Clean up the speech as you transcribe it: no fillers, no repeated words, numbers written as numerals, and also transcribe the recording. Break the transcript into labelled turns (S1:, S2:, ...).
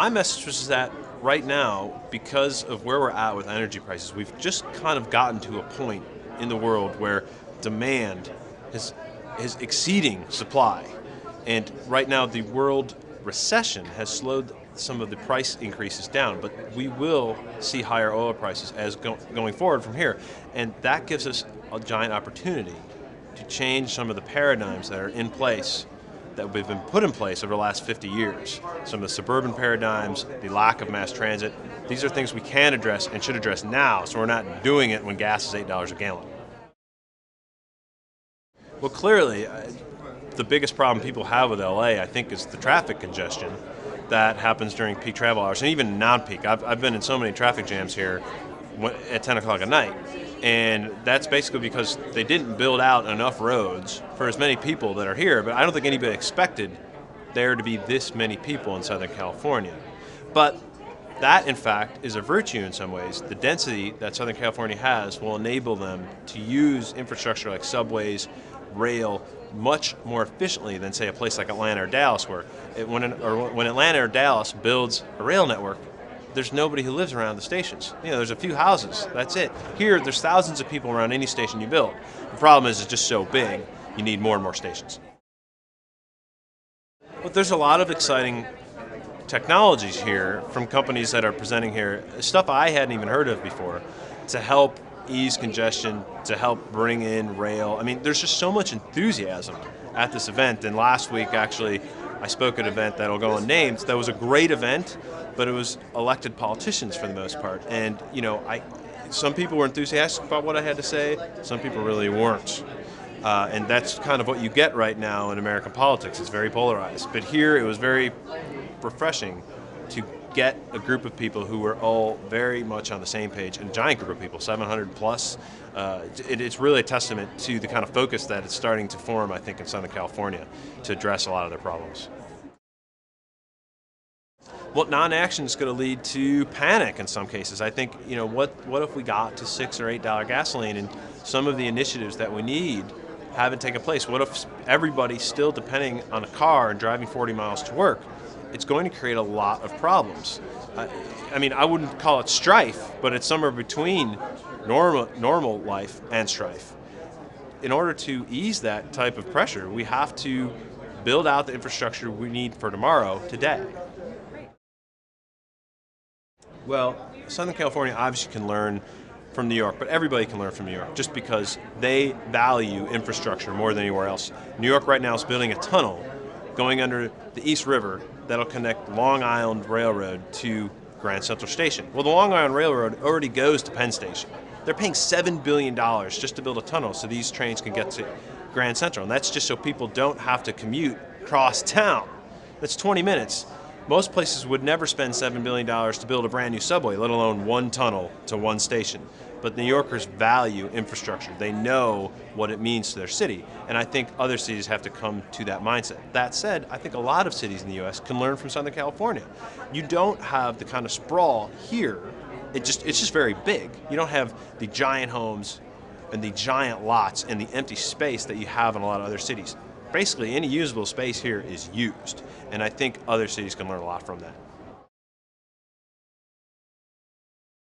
S1: My message was that right now, because of where we're at with energy prices, we've just kind of gotten to a point in the world where demand is exceeding supply. And right now the world recession has slowed some of the price increases down, but we will see higher oil prices as going forward from here. And that gives us a giant opportunity to change some of the paradigms that are in place that we've been put in place over the last 50 years. Some of the suburban paradigms, the lack of mass transit, these are things we can address and should address now, so we're not doing it when gas is $8 a gallon. Well, clearly, the biggest problem people have with LA, I think, is the traffic congestion that happens during peak travel hours, and even non-peak. I've been in so many traffic jams here at 10 o'clock at night, and that's basically because they didn't build out enough roads for as many people that are here, but I don't think anybody expected there to be this many people in Southern California. But that, in fact, is a virtue in some ways. The density that Southern California has will enable them to use infrastructure like subways, rail, much more efficiently than, say, a place like Atlanta or Dallas, where when Atlanta or Dallas builds a rail network, there's nobody who lives around the stations. There's a few houses, that's it. Here, there's thousands of people around any station you build. The problem is it's just so big, you need more and more stations. But there's a lot of exciting technologies here from companies that are presenting here, stuff I hadn't even heard of before, to help ease congestion, to help bring in rail. I mean, there's just so much enthusiasm at this event. And last week, actually, I spoke at an event that'll go unnamed. That was a great event, but it was elected politicians for the most part. And some people were enthusiastic about what I had to say. Some people really weren't. And that's kind of what you get right now in American politics. It's very polarized. But here, it was very refreshing to get a group of people who were all very much on the same page, and a giant group of people, 700 plus. It's really a testament to the kind of focus that it's starting to form, I think, in Southern California to address a lot of their problems. Well, non-action is going to lead to panic in some cases. I think, what if we got to $6 or $8 gasoline and some of the initiatives that we need haven't taken place? What if everybody's still depending on a car and driving 40 miles to work? It's going to create a lot of problems. I wouldn't call it strife, but it's somewhere between normal life and strife. In order to ease that type of pressure, we have to build out the infrastructure we need for tomorrow, today. Well, Southern California obviously can learn from New York, but everybody can learn from New York just because they value infrastructure more than anywhere else. New York right now is building a tunnel going under the East River that'll connect Long Island Railroad to Grand Central Station. Well, the Long Island Railroad already goes to Penn Station. They're paying $7 billion just to build a tunnel so these trains can get to Grand Central, and that's just so people don't have to commute across town. That's 20 minutes. Most places would never spend $7 billion to build a brand new subway, let alone one tunnel to one station. But New Yorkers value infrastructure. They know what it means to their city. And I think other cities have to come to that mindset. That said, I think a lot of cities in the US can learn from Southern California. You don't have the kind of sprawl here. It's just very big. You don't have the giant homes and the giant lots and the empty space that you have in a lot of other cities. Basically, any usable space here is used. And I think other cities can learn a lot from that.